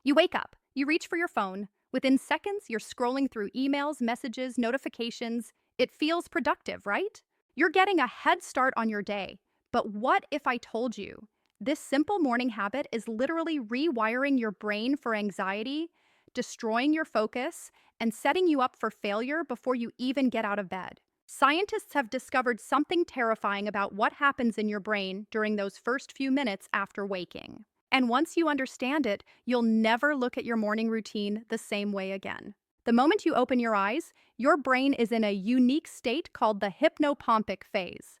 You wake up, you reach for your phone. Within seconds, you're scrolling through emails, messages, notifications. It feels productive, right? You're getting a head start on your day. But what if I told you this simple morning habit is literally rewiring your brain for anxiety, destroying your focus, and setting you up for failure before you even get out of bed? Scientists have discovered something terrifying about what happens in your brain during those first few minutes after waking. And once you understand it, you'll never look at your morning routine the same way again. The moment you open your eyes, your brain is in a unique state called the hypnopompic phase.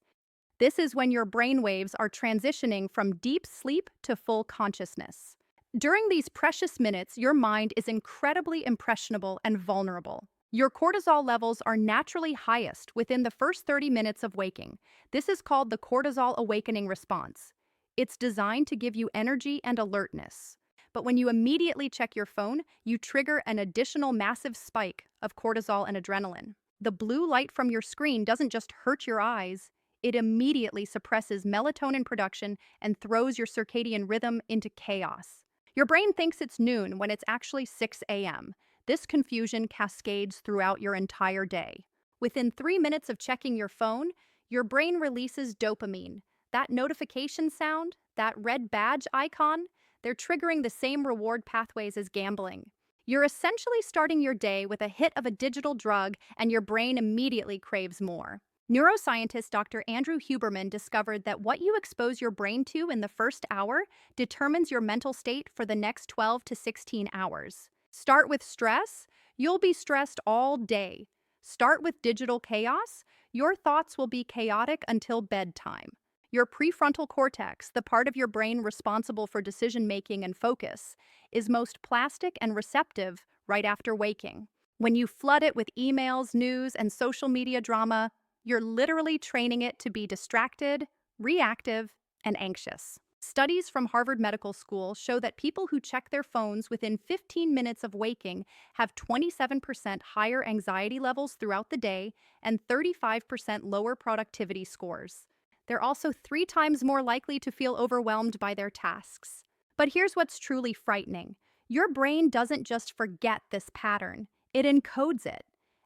This is when your brain waves are transitioning from deep sleep to full consciousness. During these precious minutes, your mind is incredibly impressionable and vulnerable. Your cortisol levels are naturally highest within the first 30 minutes of waking. This is called the cortisol awakening response. It's designed to give you energy and alertness. But when you immediately check your phone, you trigger an additional massive spike of cortisol and adrenaline. The blue light from your screen doesn't just hurt your eyes, it immediately suppresses melatonin production and throws your circadian rhythm into chaos. Your brain thinks it's noon when it's actually 6 a.m. This confusion cascades throughout your entire day. Within 3 minutes of checking your phone, your brain releases dopamine. That notification sound, that red badge icon, they're triggering the same reward pathways as gambling. You're essentially starting your day with a hit of a digital drug, and your brain immediately craves more. Neuroscientist Dr. Andrew Huberman discovered that what you expose your brain to in the first hour determines your mental state for the next 12 to 16 hours. Start with stress, you'll be stressed all day. Start with digital chaos, your thoughts will be chaotic until bedtime. Your prefrontal cortex, the part of your brain responsible for decision-making and focus, is most plastic and receptive right after waking. When you flood it with emails, news, and social media drama, you're literally training it to be distracted, reactive, and anxious. Studies from Harvard Medical School show that people who check their phones within 15 minutes of waking have 27% higher anxiety levels throughout the day and 35% lower productivity scores. They're also 3 times more likely to feel overwhelmed by their tasks. But here's what's truly frightening. Your brain doesn't just forget this pattern, it encodes it.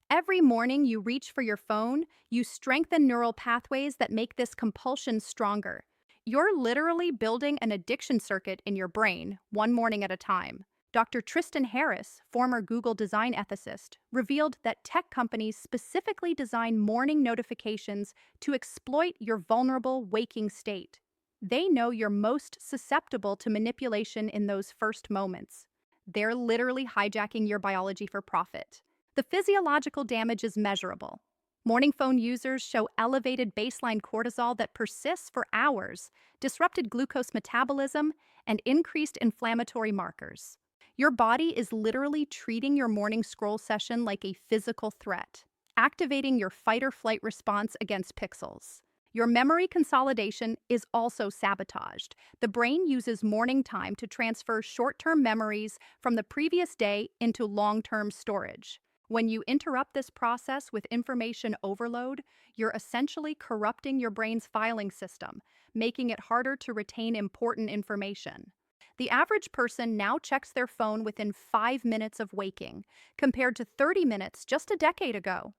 Every morning you reach for your phone, you strengthen neural pathways that make this compulsion stronger. You're literally building an addiction circuit in your brain, one morning at a time. Dr. Tristan Harris, former Google design ethicist, revealed that tech companies specifically design morning notifications to exploit your vulnerable waking state. They know you're most susceptible to manipulation in those first moments. They're literally hijacking your biology for profit. The physiological damage is measurable. Morning phone users show elevated baseline cortisol that persists for hours, disrupted glucose metabolism, and increased inflammatory markers. Your body is literally treating your morning scroll session like a physical threat, activating your fight-or-flight response against pixels. Your memory consolidation is also sabotaged. The brain uses morning time to transfer short-term memories from the previous day into long-term storage. When you interrupt this process with information overload, you're essentially corrupting your brain's filing system, making it harder to retain important information. The average person now checks their phone within 5 minutes of waking, compared to 30 minutes just a decade ago.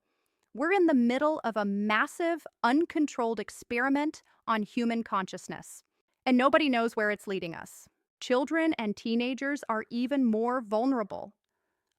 We're in the middle of a massive, uncontrolled experiment on human consciousness, and nobody knows where it's leading us. Children and teenagers are even more vulnerable.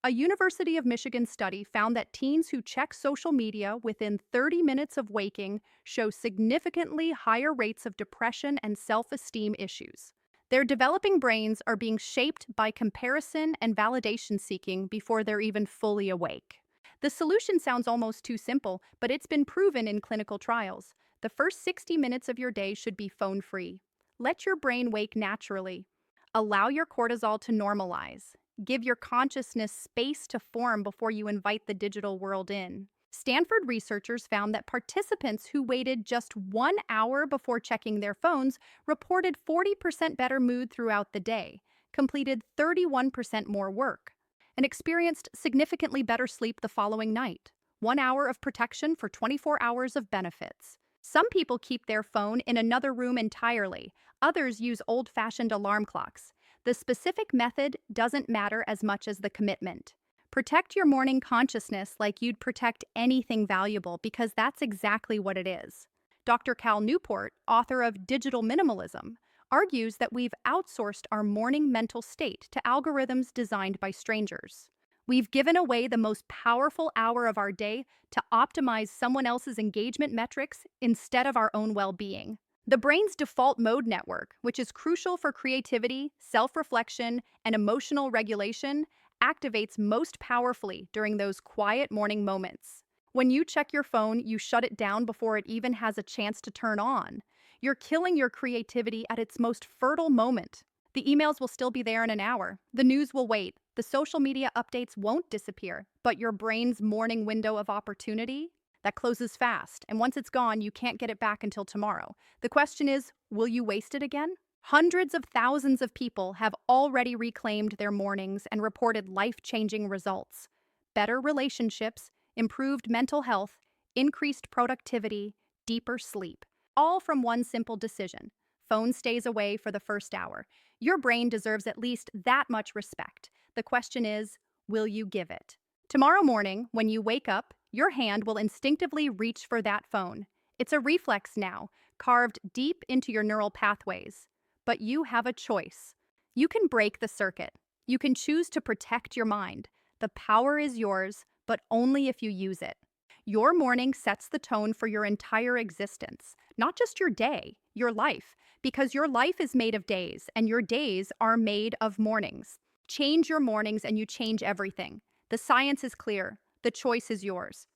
A University of Michigan study found that teens who check social media within 30 minutes of waking show significantly higher rates of depression and self-esteem issues. Their developing brains are being shaped by comparison and validation seeking before they're even fully awake. The solution sounds almost too simple, but it's been proven in clinical trials. The first 60 minutes of your day should be phone-free. Let your brain wake naturally. Allow your cortisol to normalize. Give your consciousness space to form before you invite the digital world in. Stanford researchers found that participants who waited just 1 hour before checking their phones reported 40% better mood throughout the day, completed 31% more work, and experienced significantly better sleep the following night. 1 hour of protection for 24 hours of benefits. Some people keep their phone in another room entirely. Others use old-fashioned alarm clocks. The specific method doesn't matter as much as the commitment. Protect your morning consciousness like you'd protect anything valuable because that's exactly what it is. Dr. Cal Newport, author of Digital Minimalism, argues that we've outsourced our morning mental state to algorithms designed by strangers. We've given away the most powerful hour of our day to optimize someone else's engagement metrics instead of our own well being. The brain's default mode network, which is crucial for creativity, self reflection, and emotional regulation, activates most powerfully during those quiet morning moments. When you check your phone, you shut it down before it even has a chance to turn on. You're killing your creativity at its most fertile moment. The emails will still be there in an hour. The news will wait. The social media updates won't disappear. But your brain's morning window of opportunity, that closes fast. And once it's gone, you can't get it back until tomorrow. The question is, will you waste it again? Hundreds of thousands of people have already reclaimed their mornings and reported life-changing results. Better relationships, improved mental health, increased productivity, deeper sleep. All from one simple decision. Phone stays away for the first hour. Your brain deserves at least that much respect. The question is, will you give it? Tomorrow morning, when you wake up, your hand will instinctively reach for that phone. It's a reflex now, carved deep into your neural pathways. But you have a choice. You can break the circuit. You can choose to protect your mind. The power is yours, but only if you use it. Your morning sets the tone for your entire existence, not just your day, your life, because your life is made of days, and your days are made of mornings. Change your mornings and you change everything. The science is clear. The choice is yours.